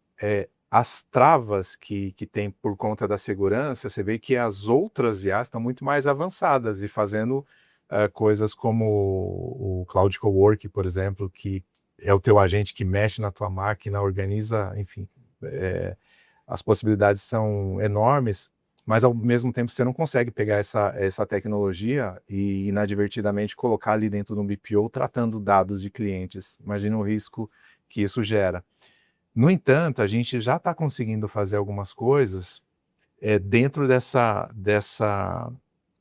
as travas que tem por conta da segurança, você vê que as outras IAs estão muito mais avançadas e fazendo coisas como o Cloud Cowork, por exemplo, que é o teu agente que mexe na tua máquina, organiza, enfim, as possibilidades são enormes, mas ao mesmo tempo você não consegue pegar essa tecnologia e inadvertidamente colocar ali dentro de um BPO tratando dados de clientes. Imagina o risco que isso gera. No entanto, a gente já está conseguindo fazer algumas coisas dentro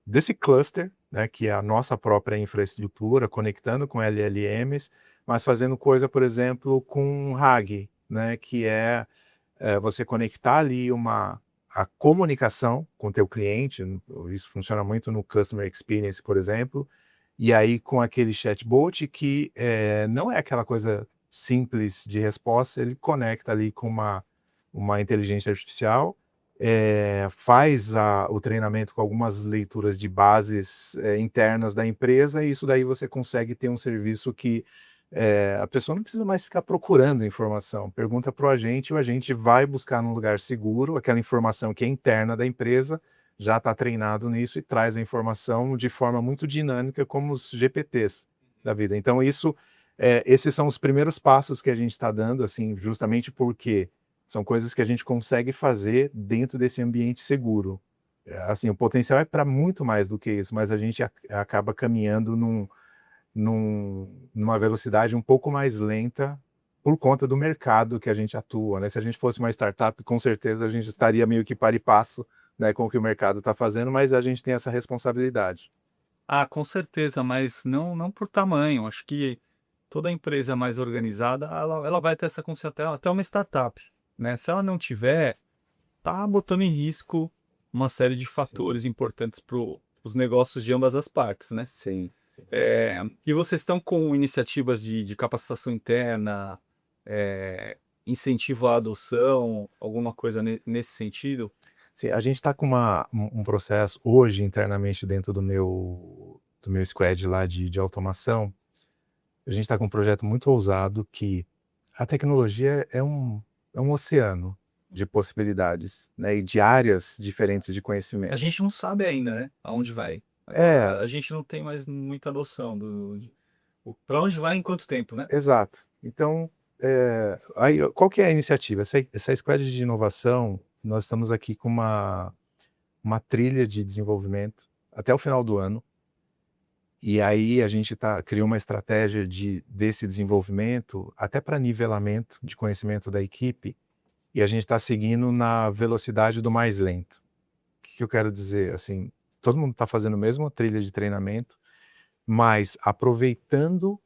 desse cluster, né, que é a nossa própria infraestrutura, conectando com LLMs, mas fazendo coisa, por exemplo, com RAG, né, que é você conectar ali a comunicação com o teu cliente, isso funciona muito no Customer Experience, por exemplo, e aí com aquele chatbot que não é aquela coisa simples de resposta, ele conecta ali com uma inteligência artificial, faz o treinamento com algumas leituras de bases internas da empresa, e isso daí você consegue ter um serviço que a pessoa não precisa mais ficar procurando informação, pergunta para o agente vai buscar num lugar seguro, aquela informação que é interna da empresa, já está treinado nisso e traz a informação de forma muito dinâmica, como os GPTs da vida. Então esses são os primeiros passos que a gente está dando, assim, justamente porque são coisas que a gente consegue fazer dentro desse ambiente seguro. Assim, o potencial é para muito mais do que isso, mas a gente acaba caminhando numa velocidade um pouco mais lenta por conta do mercado que a gente atua, né? Se a gente fosse uma startup, com certeza a gente estaria meio que par e passo, né, com o que o mercado está fazendo, mas a gente tem essa responsabilidade. Ah, com certeza, mas não por tamanho. Acho que toda empresa mais organizada, ela vai ter essa consciência, até uma startup, né? Se ela não tiver, tá botando em risco uma série de Sim, fatores importantes para os negócios de ambas as partes, né? sim, sim. E vocês estão com iniciativas de capacitação interna, incentivo à adoção, alguma coisa nesse sentido? Sim, a gente está com um processo hoje internamente dentro do meu squad lá de automação. A gente está com um projeto muito ousado que a tecnologia é um oceano de possibilidades, né, e de áreas diferentes de A conhecimento. gente não sabe ainda, né? Aonde vai. É, A gente não tem mais muita noção para onde vai em quanto tempo, né? exato. Então, aí, qual que é a iniciativa? Essa squad de inovação, nós estamos aqui com uma trilha de desenvolvimento até o final do ano. E aí a gente criou uma estratégia desse desenvolvimento até para nivelamento de conhecimento da equipe, e a gente está seguindo na velocidade do mais lento. O que eu quero dizer? Assim, todo mundo está fazendo a mesma trilha de treinamento, mas aproveitando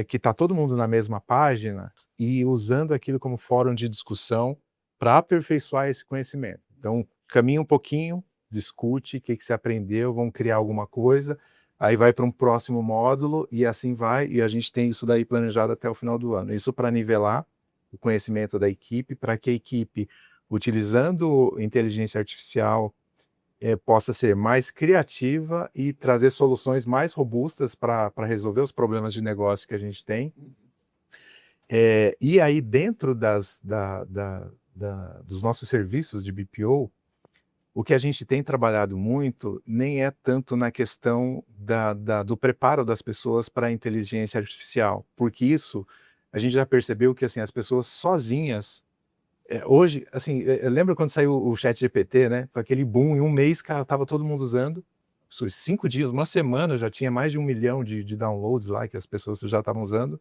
que está todo mundo na mesma página e usando aquilo como fórum de discussão para aperfeiçoar esse conhecimento. Então, caminha um pouquinho, discute o que você aprendeu, vamos criar alguma coisa, aí vai para um próximo módulo e assim vai, e a gente tem isso daí planejado até o final do ano. Isso para nivelar o conhecimento da equipe, para que a equipe, utilizando inteligência artificial, possa ser mais criativa e trazer soluções mais robustas para resolver os problemas de negócio que a gente tem. E aí, dentro dos nossos serviços de BPO, o que a gente tem trabalhado muito nem é tanto na questão do preparo das pessoas para a inteligência artificial, porque isso a gente já percebeu que assim, as pessoas sozinhas hoje, assim, lembra quando saiu o ChatGPT, né? Foi aquele boom, em um mês, cara, tava todo mundo usando. 5 dias, uma semana, já tinha mais de 1 milhão de downloads lá que as pessoas já estavam usando.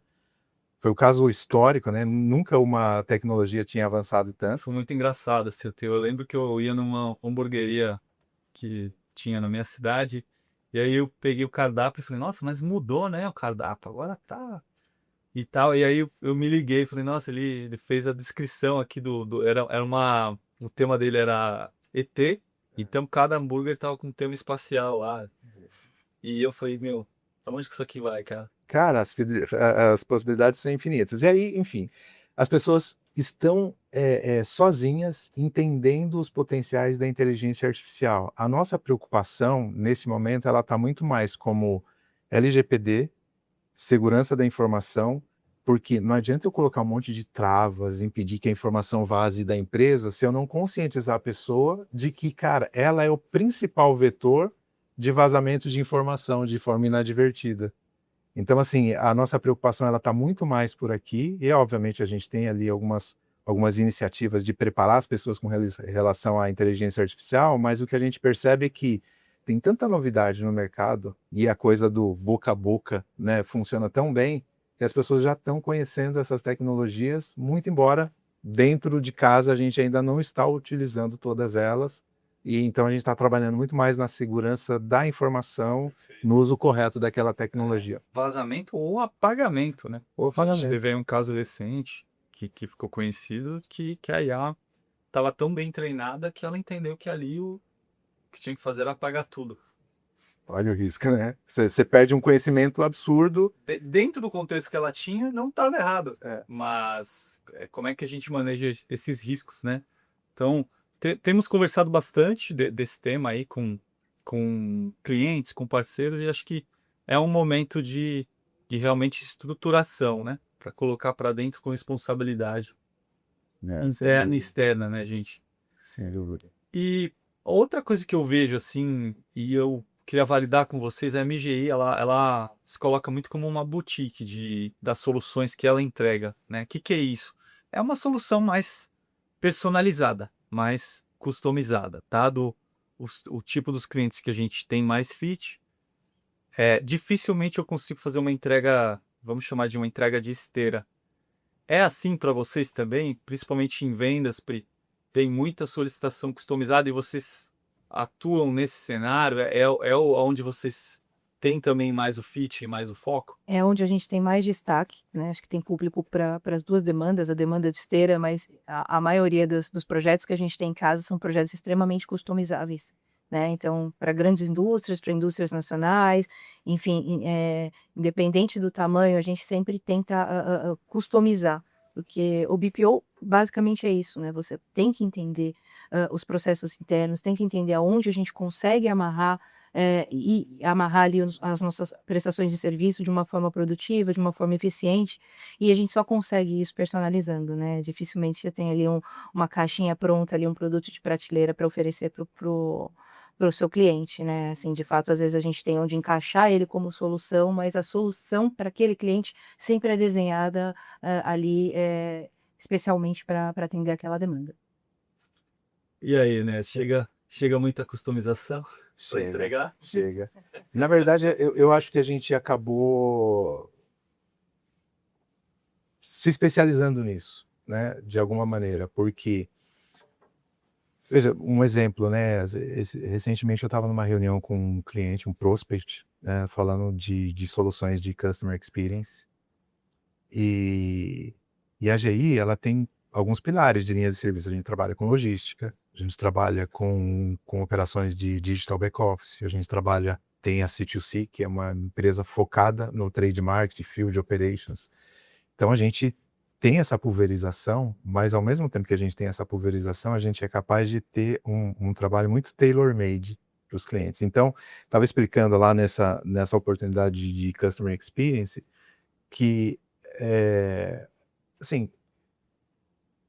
Foi o caso histórico, né? Nunca uma tecnologia tinha avançado tanto. Foi muito engraçado esse teu. Eu lembro que eu ia numa hamburgueria que tinha na minha cidade, e aí eu peguei o cardápio e falei, nossa, mas mudou, né, o cardápio, agora tá e tal. E aí eu me liguei, falei, nossa, ele fez a descrição aqui o tema dele era ET, então cada hambúrguer tava com um tema espacial lá. E eu falei, meu, pra onde que isso aqui vai, cara? Cara, as possibilidades são infinitas. E aí, enfim, as pessoas estão sozinhas entendendo os potenciais da inteligência artificial. A nossa preocupação, nesse momento, ela está muito mais como LGPD, segurança da informação, porque não adianta eu colocar um monte de travas, impedir que a informação vaze da empresa, se eu não conscientizar a pessoa de que, cara, ela é o principal vetor de vazamento de informação de forma inadvertida. Então, assim, a nossa preocupação ela está muito mais por aqui, e obviamente a gente tem ali algumas iniciativas de preparar as pessoas com relação à inteligência artificial, mas o que a gente percebe é que tem tanta novidade no mercado e a coisa do boca a boca, né, funciona tão bem que as pessoas já estão conhecendo essas tecnologias, muito embora dentro de casa a gente ainda não está utilizando todas elas, e então a gente está trabalhando muito mais na segurança da informação, no uso correto daquela tecnologia. Vazamento ou apagamento, né? Ou A gente pagamento. teve aí um caso recente que ficou conhecido que a IA estava tão bem treinada que ela entendeu que ali o que tinha que fazer era apagar tudo. Olha o risco, né? Você perde um conhecimento absurdo. Dentro do contexto que ela tinha, não estava errado. É. Mas como é que a gente maneja esses riscos, né? Então, temos conversado bastante desse tema aí com clientes, com parceiros, e acho que é um momento de realmente estruturação, né? Para colocar para dentro com responsabilidade interna e externa, né, gente? Sem dúvida. E outra coisa que eu vejo assim, e eu queria validar com vocês, é a MGI, ela se coloca muito como uma boutique das soluções que ela entrega, né? O que é isso? É uma solução mais personalizada, mais customizada, tá? O tipo dos clientes que a gente tem mais fit. Dificilmente eu consigo fazer uma entrega, vamos chamar de uma entrega de esteira. É assim para vocês também, principalmente em vendas, Pri? Tem muita solicitação customizada e vocês atuam nesse cenário? Onde vocês têm também mais o fit e mais o foco? É onde a gente tem mais destaque, né? Acho que tem público para as duas demandas, a demanda de esteira, mas a maioria dos projetos que a gente tem em casa são projetos extremamente customizáveis, né? Então, para grandes indústrias, para indústrias nacionais, enfim, independente do tamanho, a gente sempre tenta customizar, Porque o BPO basicamente é isso, né? Você tem que entender os processos internos, tem que entender aonde a gente consegue amarrar e amarrar ali as nossas prestações de serviço de uma forma produtiva, de uma forma eficiente, e a gente só consegue isso personalizando, né? Dificilmente você tem ali uma caixinha pronta, ali um produto de prateleira para oferecer para o seu cliente, né? Assim, de fato, às vezes a gente tem onde encaixar ele como solução, mas a solução para aquele cliente sempre é desenhada ali especialmente para atender aquela demanda. E aí, né? Chega muita customização para Chega, entregar? chega. Na verdade, eu acho que a gente acabou se especializando nisso, né? De alguma maneira, porque, veja, um exemplo, né? Recentemente eu estava numa reunião com um cliente, um prospect, né? Falando de soluções de Customer Experience. E a GI, ela tem alguns pilares de linhas de serviço. A gente trabalha com logística, a gente trabalha com operações de digital back-office, a gente tem a C2C, que é uma empresa focada no trade marketing, field operations. Então a gente tem essa pulverização, mas ao mesmo tempo que a gente tem essa pulverização, a gente é capaz de ter um trabalho muito tailor-made para os clientes. Então, estava explicando lá nessa oportunidade de Customer Experience que assim,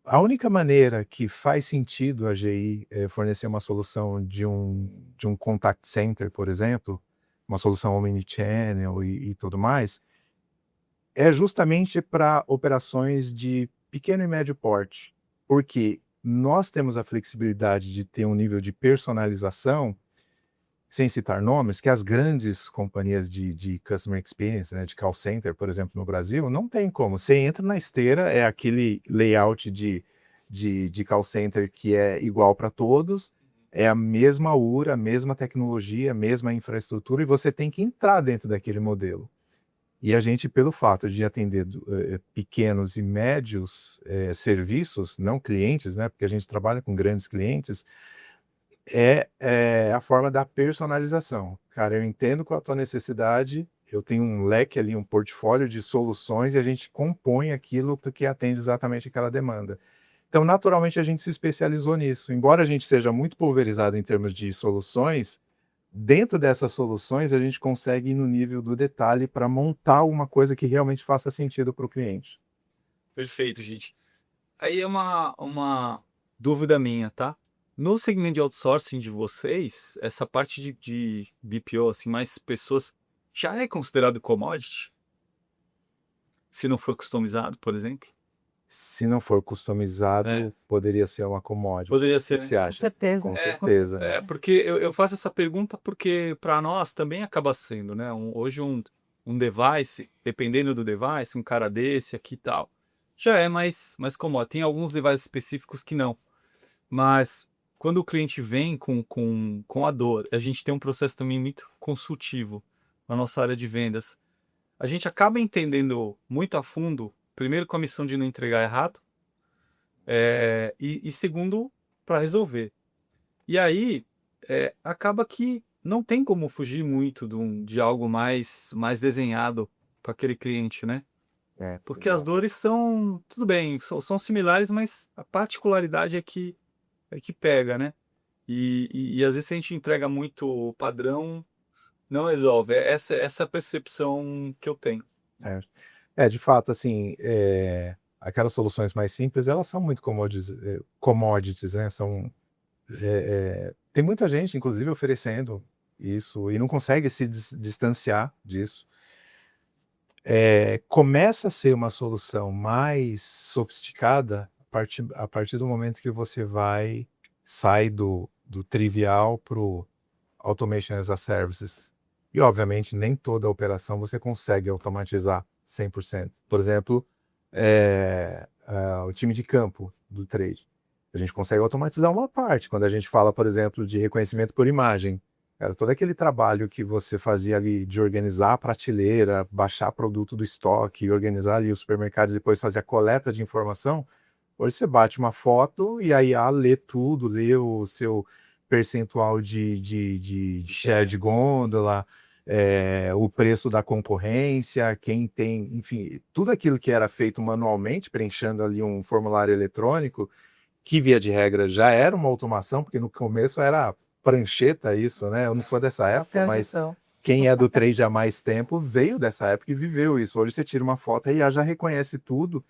a única maneira que faz sentido a GI fornecer uma solução de um contact center, por exemplo, uma solução omnichannel e tudo mais, é justamente para operações de pequeno e médio porte, porque nós temos a flexibilidade de ter um nível de personalização, sem citar nomes, que as grandes companhias de customer experience, né, de call center, por exemplo, no Brasil, não tem como. Você entra na esteira, é aquele layout de call center que é igual para todos, é a mesma URA, a mesma tecnologia, a mesma infraestrutura, e você tem que entrar dentro daquele modelo. E a gente, pelo fato de atender pequenos e médios serviços, não clientes, né, porque a gente trabalha com grandes clientes, é a forma da personalização. Cara, eu entendo qual a tua necessidade, eu tenho um leque ali, um portfólio de soluções e a gente compõe aquilo que atende exatamente aquela demanda. Então, naturalmente, a gente se especializou nisso. Embora a gente seja muito pulverizado em termos de soluções, dentro dessas soluções a gente consegue ir no nível do detalhe para montar uma coisa que realmente faça sentido para o cliente. Perfeito, gente. Aí é uma dúvida minha, tá? No segmento de outsourcing de vocês, essa parte de BPO, assim, mais pessoas, já é considerado commodity? Se não for customizado, por exemplo? Se não for customizado, poderia ser uma commodity. Poderia O ser, que você né? Com acha? certeza. Com certeza. Porque eu faço essa pergunta porque para nós também acaba sendo, né? Hoje um device, dependendo do device, um cara desse aqui e tal, já é mais comum. Tem alguns devices específicos que não. Mas quando o cliente vem com a dor, a gente tem um processo também muito consultivo na nossa área de vendas. A gente acaba entendendo muito a fundo, primeiro com a missão de não entregar errado, e segundo, para resolver. E aí, acaba que não tem como fugir muito de algo mais desenhado para aquele cliente, né? Porque as dores são, tudo bem, são similares, mas a particularidade é que pega, né? E às vezes a gente entrega muito padrão, não resolve. Essa percepção que eu tenho. De fato, assim, aquelas soluções mais simples, elas são muito commodities, né? Tem muita gente, inclusive, oferecendo isso e não consegue se distanciar disso. Começa a ser uma solução mais sofisticada a partir do momento que você sai do trivial para o Automation as a Services. E, obviamente, nem toda a operação você consegue automatizar 100%. Por exemplo, o time de campo do trade. A gente consegue automatizar uma parte. Quando a gente fala, por exemplo, de reconhecimento por imagem, cara, todo aquele trabalho que você fazia ali de organizar a prateleira, baixar produto do estoque, organizar ali o supermercado e depois fazer a coleta de informação, hoje você bate uma foto e aí lê tudo, lê o seu percentual de share de gôndola, o preço da concorrência, quem tem, enfim, tudo aquilo que era feito manualmente, preenchendo ali um formulário eletrônico, que via de regra já era uma automação, porque no começo era prancheta isso, né? Eu não sou dessa época, mas quem é do trade há mais tempo veio dessa época e viveu isso. Hoje você tira uma foto e a IA já reconhece tudo.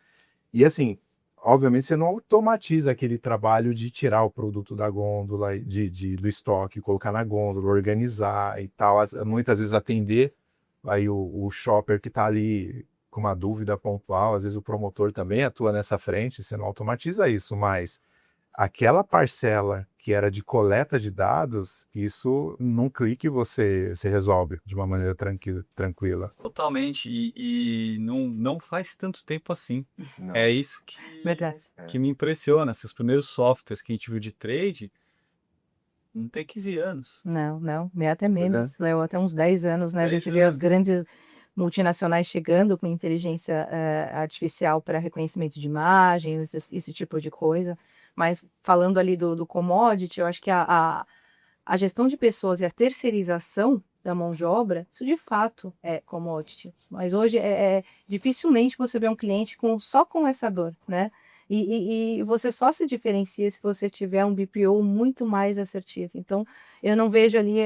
E assim, obviamente você não automatiza aquele trabalho de tirar o produto da gôndola, do estoque, colocar na gôndola, organizar e tal. Muitas vezes atender aí o shopper que está ali com uma dúvida pontual, às vezes o promotor também atua nessa frente, você não automatiza isso, mas aquela parcela que era de coleta de dados, isso num clique você resolve de uma maneira tranquila. Totalmente. E não faz tanto tempo assim. Não. É isso Verdade. que me impressiona. Assim, os primeiros softwares que a gente viu de trade não tem 15 anos. Não, até menos, Léo, até uns 10 anos, né? A gente vê as grandes multinacionais chegando com inteligência artificial para reconhecimento de imagem, esse tipo de coisa. Mas falando ali do commodity, eu acho que a gestão de pessoas e a terceirização da mão de obra, isso de fato é commodity. Mas hoje dificilmente você vê um cliente só com essa dor, né? E você só se diferencia se você tiver um BPO muito mais assertivo. Então, eu não vejo ali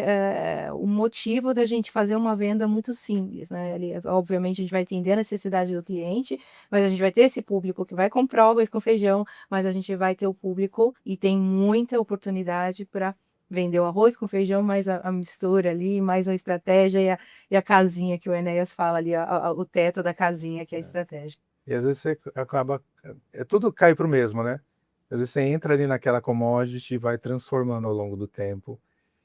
o motivo da gente fazer uma venda muito simples, né? Ali, obviamente, a gente vai entender a necessidade do cliente, mas a gente vai ter esse público que vai comprar o arroz com feijão, mas a gente vai ter o público e tem muita oportunidade para vender o arroz com feijão, mais a mistura ali, mais a estratégia e a casinha que o Enéas fala ali, o teto da casinha que é a estratégia. E às vezes você acaba... tudo cai para o mesmo, né? Às vezes você entra ali naquela commodity e vai transformando ao longo do tempo.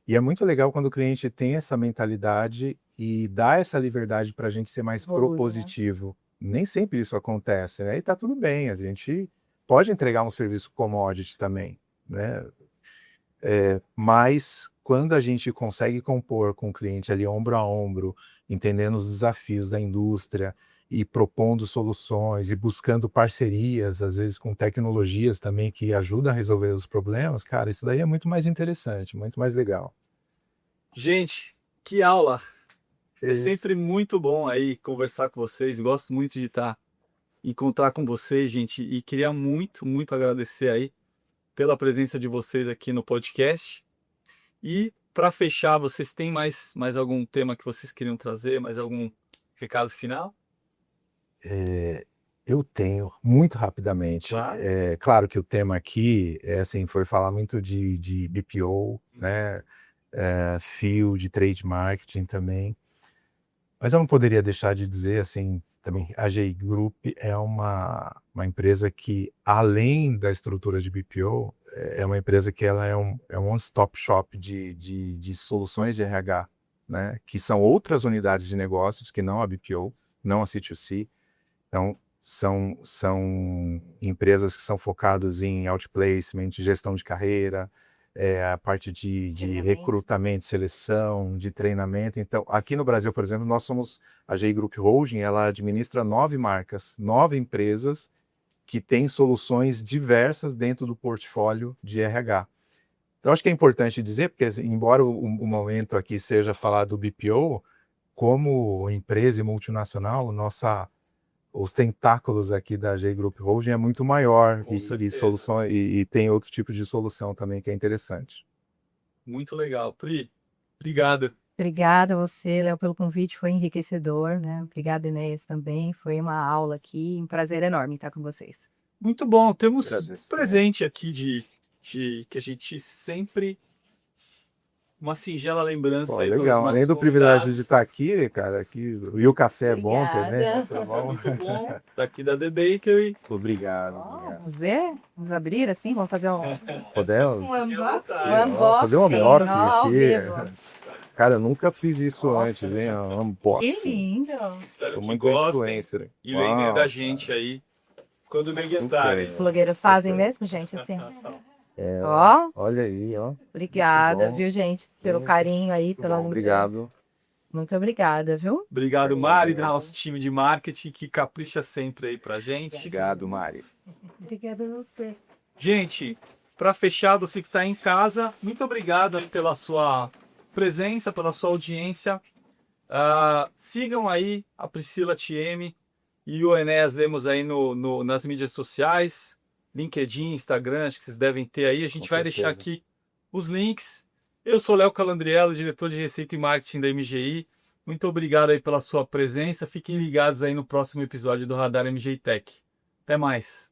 E é muito legal quando o cliente tem essa mentalidade e dá essa liberdade para a gente ser mais propositivo. Nem sempre isso acontece, né? E tá tudo bem, a gente pode entregar um serviço commodity também, né? Mas quando a gente consegue compor com o cliente ali ombro a ombro, entendendo os desafios da indústria e propondo soluções e buscando parcerias, às vezes com tecnologias também que ajudam a resolver os problemas, cara, isso daí é muito mais interessante, muito mais legal. Gente, que aula! É sempre muito bom aí conversar com vocês. Gosto muito de encontrar com vocês, gente, e queria muito, muito agradecer aí pela presença de vocês aqui no podcast. E para fechar, vocês têm mais algum tema que vocês queriam trazer? Mais algum recado final? Eu tenho, muito rapidamente. Claro. Claro que o tema aqui assim, foi falar muito de BPO, né? Field, trade marketing também. Mas eu não poderia deixar de dizer, assim, também a GI Group é uma empresa que, além da estrutura de BPO, é uma empresa que ela é um one-stop shop de soluções de RH, né? Que são outras unidades de negócios que não a BPO, não a C2C. Então, são empresas que são focadas em outplacement, gestão de carreira, a parte de recrutamento, seleção, de treinamento. Então, aqui no Brasil, por exemplo, nós somos a GI Group Holding, ela administra 9 marcas, 9 empresas que têm soluções diversas dentro do portfólio de RH. Então, acho que é importante dizer, porque embora o momento aqui seja falar do BPO, como empresa e multinacional, os tentáculos aqui da GI Group Holding é muito maior e soluções, e tem outros tipos de solução também que é interessante. Muito legal. Pri, obrigado. Obrigada a você, Léo, pelo convite, foi enriquecedor, né? Obrigada, Enéas, também, foi uma aula aqui, um prazer enorme estar com vocês. Muito bom, temos presente aqui que a gente sempre... Uma singela lembrança. Pô, aí legal, além do privilégio de estar aqui, cara, aqui, e o café é bom também. Muito bom, daqui da The Bakery. Obrigado. Vamos abrir assim, vamos fazer Podemos? unboxing. Fazer um unboxing ao aqui. vivo. Cara, eu nunca fiz isso antes, hein? Unboxing. Que lindo. Espero Tô que muito gostem influencer. e lembrem da gente aí quando degustarem. Os blogueiros fazem mesmo, gente, assim. Ó, Olha aí, ó. obrigada, bom. viu, gente, pelo carinho aí, pela lembrança. Obrigado. Muito obrigada, viu? Obrigado, Mari, do nosso time de marketing, que capricha sempre aí pra gente. Obrigado, Mari. Obrigada a vocês. Gente, para fechar, você que está em casa, muito obrigado pela sua presença, pela sua audiência. Sigam aí a Priscila TM e o Enéas Lemos aí nas mídias sociais, LinkedIn, Instagram, acho que vocês devem ter aí. A gente vai deixar aqui os links. Eu sou Léo Calandriello, diretor de Receita e Marketing da MGI. Muito obrigado aí pela sua presença. Fiquem ligados aí no próximo episódio do Radar MGI Tech. Até mais.